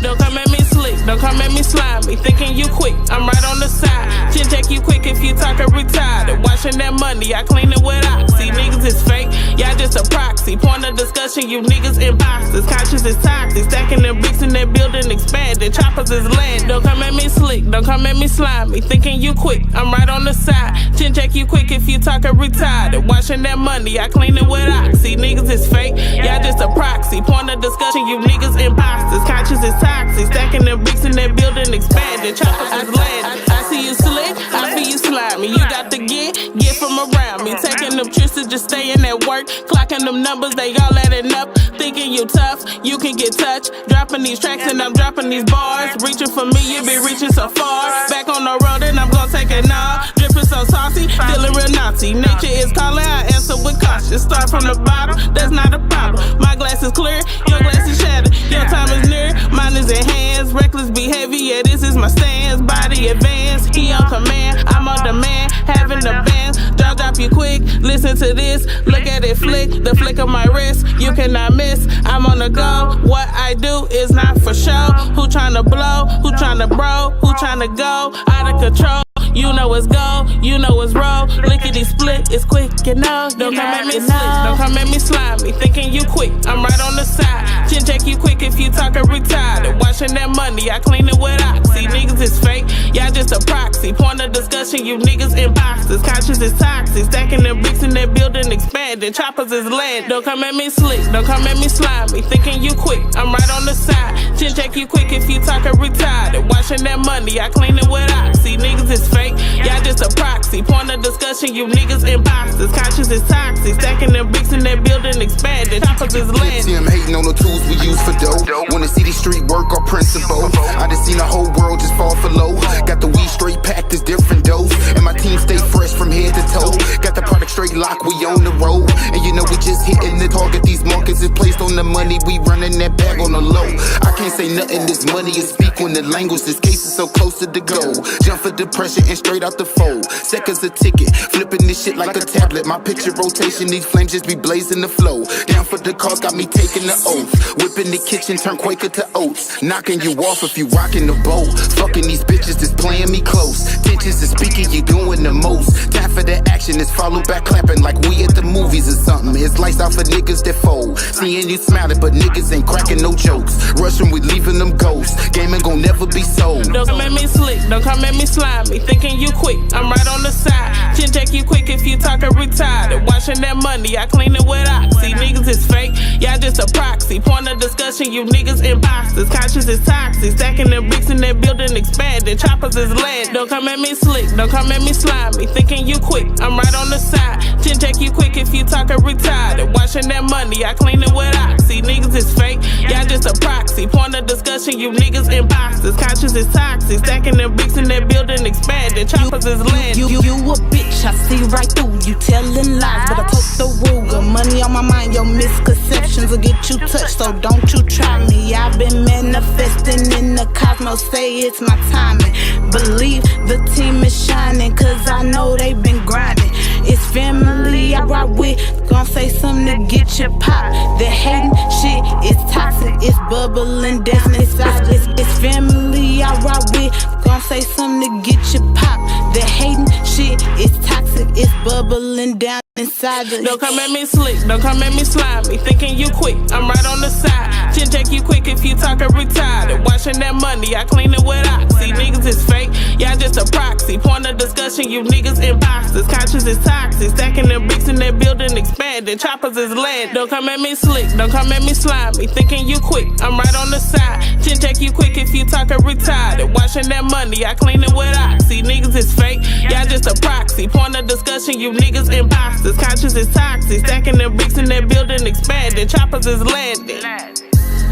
S21: Don't come at me slick, don't come at me slimy. Thinking you quick, I'm right on the side. Chin check you quick if you talk a retarded. Washing that money, I clean it with oxy. Niggas is fake, y'all just a proxy. Point of discussion, you niggas imposters. Conscious is toxic, stacking them bricks in that building expanding. Choppers is land. Don't come at me slick, don't come at me slimy. Thinking you quick, I'm right on the side. Chin check you quick if you talk a retarded. Washing that money, I clean it with oxy. Niggas is fake, y'all just a proxy. Point of discussion, you niggas imposters. Conscious is toxic, stacking them bricks in that building expanding. Choppers is land. I see you slick, I feel you slimy. You got to get from around me. Taking them trips to just staying at work. Clocking them numbers, they all adding up. Thinking you tough, you can get touched. Dropping these tracks and I'm dropping these bars. Reaching for me, you be reaching so far. Back on the road and I'm gonna take it now. Dripping so saucy, feeling real naughty. Nature is calling, I answer with caution. Start from the bottom, that's not a problem. My glass is clear, your glass is shattered. Your time is near, mine is in hands. Reckless behavior, yeah, this is my stance. Body advance, he on command, I'm on demand. Having the bands, drop you quick. Listen to this, look at it flick. The flick of my wrist, you cannot miss. I'm on the go, what I do is not for show. Who tryna blow, who tryna bro, who tryna go out of control. You know it's go, you know it's roll. Lick it lickety split is quick enough. Don't come at me slick, don't come at me slimy. Thinking you quick, I'm right on the side. Chin check you quick if you talking retarded. Washing that money, I clean it with oxy. Niggas is fake, y'all just a proxy. Point of discussion, you niggas in boxes. Conscious is toxic, stacking the bricks in that building, expanding. Choppers is land. Don't come at me slick, don't come at me slimy. Thinking you quick, I'm right on the side. Chin check you quick if you talking retarded. Washing that money, I clean it with oxy. Niggas is fake, y'all just a proxy. Point of discussion, you niggas in boxes. Conscious is toxic, stacking the bricks in that building, expanding. Choppers is land.
S4: See, I'm hating on the tools we use for dough. Wanna see these street work or principle. I just seen the whole world just fall for low. Got the weed straight packed as different dose. And my team stay fresh from head to toe. Got the product straight locked, we on the road. And you know we just hitting the target. These markets is placed on the money. We running that bag on the low. I can't say nothing, this money is speak when the language. This case is so close to the goal. Jump for depression and straight out the fold. Seconds a ticket, flipping this shit like a tablet. My picture rotation, these flames just be blazing the flow. Down for the cause, got me taking the oath. Whipping the kitchen, turn Quaker to oats. Knocking you off if you rocking the boat. Fucking these bitches that's playing me close. Tensions is speaking, you doing the most. Time for the action is followed back clapping like we at the movies or something. It's lights out for niggas that fold. Seeing you smiling, but niggas ain't cracking no jokes. Rushing, we leaving them ghosts. Gaming gon' never be sold.
S21: Don't come at me slick, don't come at me slimy. Thinking you quick, I'm right on the side. Chin check you quick if you talking retarded. Washing that money, I clean it with oxy. Niggas is fake, y'all just a proxy. Point of discussion, you niggas in boxes. Conscious is toxic, stacking the bricks in that building, expanding. Choppers is land. Don't come at me slick, don't come at me slimy. Thinking you quick, I'm right on the side. Chin check you quick if you talking retarded. Washing that money, I clean it with oxy. Niggas is fake, y'all just a proxy. Point of discussion, you niggas in boxes. Conscious is toxic, stacking the bricks in that building, expanding. Choppers is land.
S22: You a bitch, I see right through you telling lies, but I took the Ruger. Money on my mind, your misconceptions will get you touched, so don't you try me. I've been manifesting in the cosmos, say it's my timing. Believe the team is shining, cause I know they've been grinding. It's family I ride with, gon' say something to get you pop. The hating shit is toxic, it's bubbling down inside. It's family I ride with, gon' say something to get you pop. The hating shit is toxic, it's bubbling down inside.
S21: Don't come at me slick, don't come at me slimy. Thinking you quick, I'm right on the side. Chin check you quick if you talking retarded. Washing that money, I clean it with oxy. Niggas is fake, y'all just a proxy. Point of discussion, you niggas in boxes. Conscious is toxic, stacking the bricks in that building, expanding. Choppers is land. Don't come at me slick, don't come at me slimy. Thinking you quick, I'm right on the side. Chin check you quick if you talking retarded. Washing that money, I clean it with oxy. Niggas is fake, y'all just a proxy. Point of discussion, you niggas in boxes. Conscious is toxic, stacking the bricks in that building, expanding. Choppers is landing.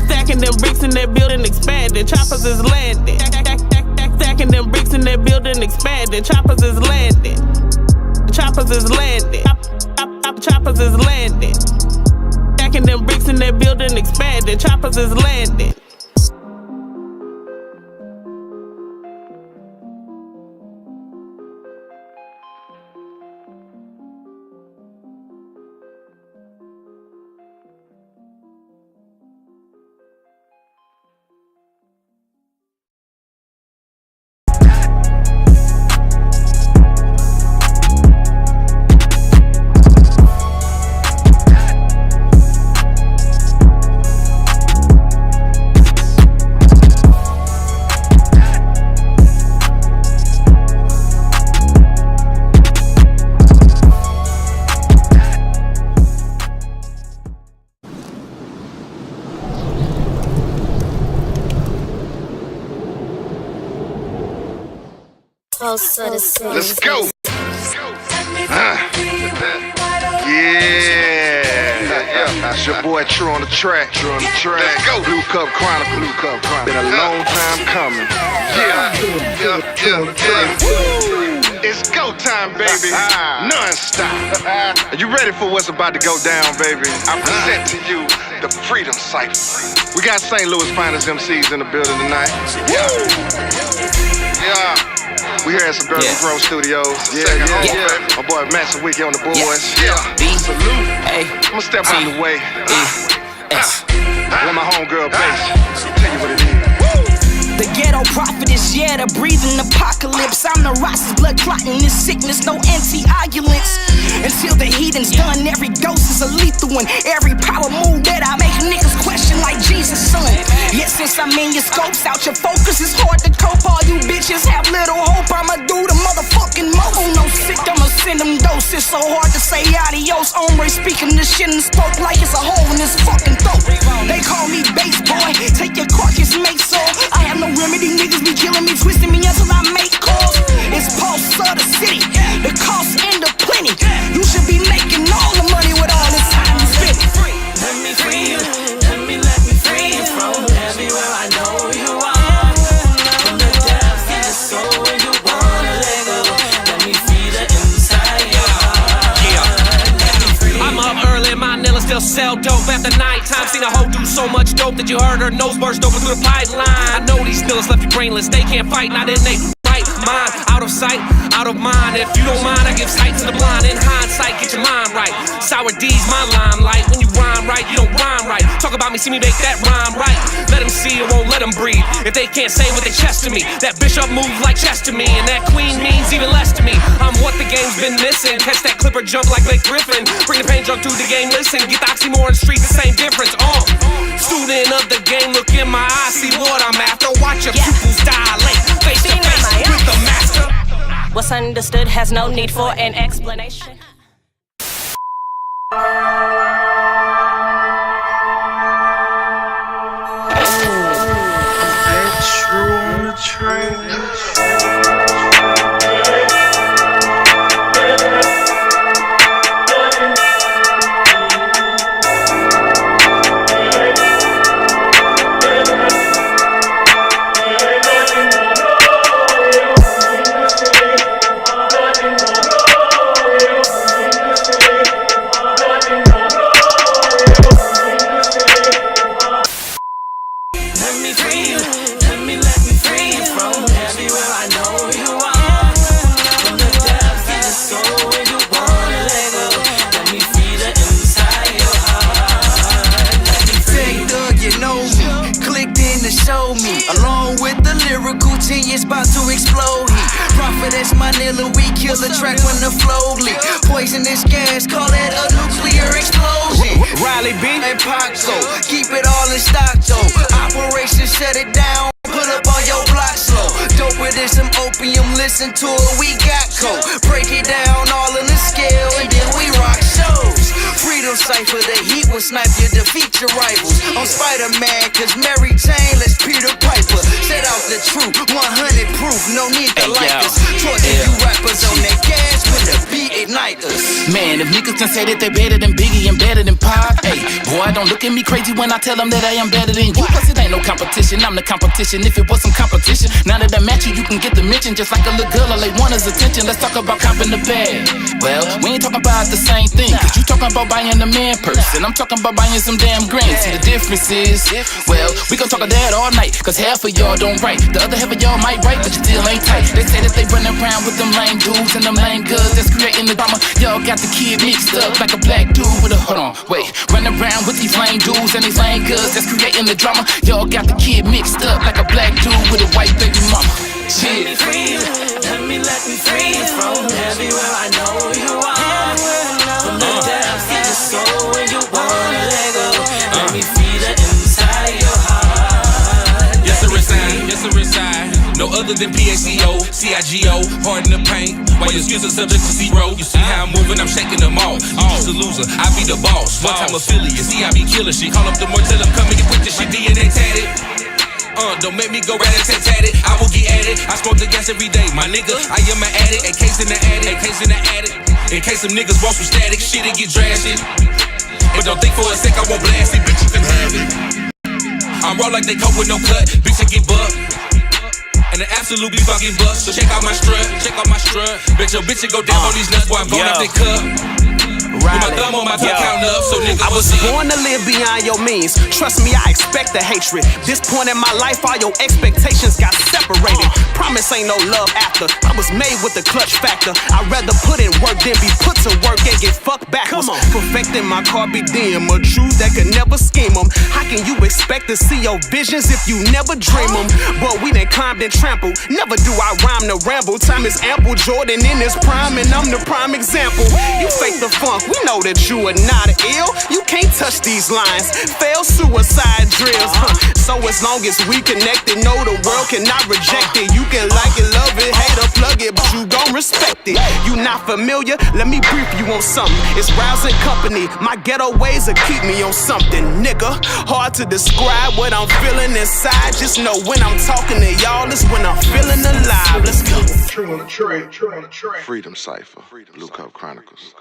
S21: Stacking them bricks in that building, expanding. Choppers is landing. Stacking them bricks in that building, expanding. Choppers is landing. Choppers is landing. Choppers is landing. Stacking them bricks in that building, expanding. Choppers is landing.
S23: Let's go. Yeah. It's your boy True on the track. Let's go. Blue Cup Chronicle. Been a long time coming. Yeah. It's go time, baby. Non-stop. Are you ready for what's about to go down, baby? I present to you the Freedom Cypher. We got St. Louis finest MCs in the building tonight. Yeah. We here at Suburban Pro Studios. My boy Matt Sawicki on the boards. Salute. I'ma step out the way. Let my homegirl bass tell you what it is.
S6: The ghetto prophetess, yeah, the breathing apocalypse. I'm the Ross's blood clotting this sickness, no anticoagulants. Until the heathen's done, every dose is a lethal one. Every power move that I make, niggas question like Jesus, son. Yet since I'm in your scopes, out your focus, it's hard to cope. All you bitches have little hope, I'ma do the motherfucking most. No sick, I'ma send them doses. So hard to say adios. Hombre speaking this shit and spoke like it's a hole in this fucking throat. They call me bass boy, take your carcass, make so. I have no remedy, niggas be killing me, twisting me until I make calls. It's pulse of the city, the cost end up plenty. You should be making all the money with all this time you spend.
S9: Let me free you, let me free you from everywhere I know you are. From the depths of your soul when you wanna let go. Let me free the inside your heart. Yeah.
S7: I'm up early, my Nilla still sell dope after nighttime. Seen a hoe do so much dope that you heard her nose burst open through the pipeline. I know these Nillas left you brainless, they can't fight, not in they right mind. Out of sight, out of mind. If you don't mind, I give sight to the blind. In hindsight, get your mind right. Sour D's my limelight. When you rhyme right, you don't rhyme right. Talk about me, see me make that rhyme right. Let them see, it won't let them breathe. If they can't say what they chest to me, that bishop moves like chess to me, and that queen means even less to me. I'm what the game's been missing. Catch that clipper jump like Blake Griffin. Bring the pain jump to the game, listen. Get the oxymoron street, the same difference. Student of the game, look in my eyes, see what I'm after. Watch your pupils dilate, face to face with the master.
S19: What's understood has no need for an explanation.
S3: About to explode. Prophetess, my Nilla, we kill the track when the flow leak. Poisonous gas, call that a nuclear explosion. Riley B and Paco, keep it all in stock though. Operation shut it down, put up on your block slow. Dope with it, some opium, listen to it, we got coke. Break it down all in the scale and then we rock shows. Freedom Cypher, the heat will snipe you, defeat your rivals. I'm Spider-Man, cause Mary Jane, let's Peter Piper. Set out the truth, 100 proof, no need to like us. Torture you rappers on that gas when the beat ignite us.
S14: Man, if niggas can say that they're better than Biggie and better than Pac, hey, boy, don't look at me crazy when I tell them that I am better than you. Cause it ain't no competition, I'm the competition. If it was some competition, now that I match you, you can get the mention. Just like a little girl, I lay one his attention. Let's talk about copping the bag. Well, we ain't talking about the same thing. Cause you talking about buying a man purse, and I'm talking about buying some damn greens. See, the difference is, well, we gon' talk of that all night. Cause half of y'all don't write, the other half of y'all might write, but you still ain't tight. They say that they running around with them lame dudes and them lame girls that's creating the drama. Y'all got the kid mixed up like a black dude with a, hold on, wait. Running around with these lame dudes and these lame girls that's creating the drama. Y'all got the kid mixed up like a black dude with a white baby mama.
S9: Let me free you, let me free you from everywhere I know you are. From the depths of your soul when you wanna let go. Let me free the inside your heart.
S20: Yes, sir, reside. Yes, sir, reside. No other than PACO, CIGO, hard in the paint. While your skills are subject to zero. You see how I'm moving, I'm shaking them all. You just a loser, I be the boss. One time affiliate, see I be killing shit. Call up the more, tell them come and get put this shit DNA tatted. Don't make me go rat-a-tat-tat-it. I will get at it. I smoke the gas every day, my nigga. I am an addict, a case in the attic, a case in the attic. In case some niggas want some static, shit and get drastic. But don't think for a sec I won't blast it, bitch, you can have it. I'm raw like they coke with no cut, bitch, I get bucked. And the absolute be fucking bust. So check out my strut, check out my strut. Bet your bitch will go down on these nuts, boy, I'm going up they cup.
S7: With my thumb on my tongue counting up, so niggas
S8: I was
S7: will see.
S8: born to live beyond your means. Trust me, I expect the hatred. This point in my life, all your expectations got separated. Promise ain't no love after. I was made with the clutch factor. I'd rather put in work than be put to work and get fucked backwards. Perfecting my carpe diem, a truth that could never scheme them. How can you expect to see your visions if you never dream them? But we done climbed and trampled. Never do I rhyme to ramble. Time is ample. Jordan in his prime, and I'm the prime example. You fake the funk, we know that you are not ill. You can't touch these lines. Fail suicide drills. So as long as we connected, know the world cannot reject it. You can like it, love it, hate or plug it, but you gon' respect it. You not familiar? Let me brief you on something. It's rousing company. My ghetto ways will keep me on something, nigga. Hard to describe what I'm feeling inside. Just know when I'm talking to y'all, it's when I'm feeling alive. Let's go.
S23: Freedom Cypher, Blue Cup Chronicles.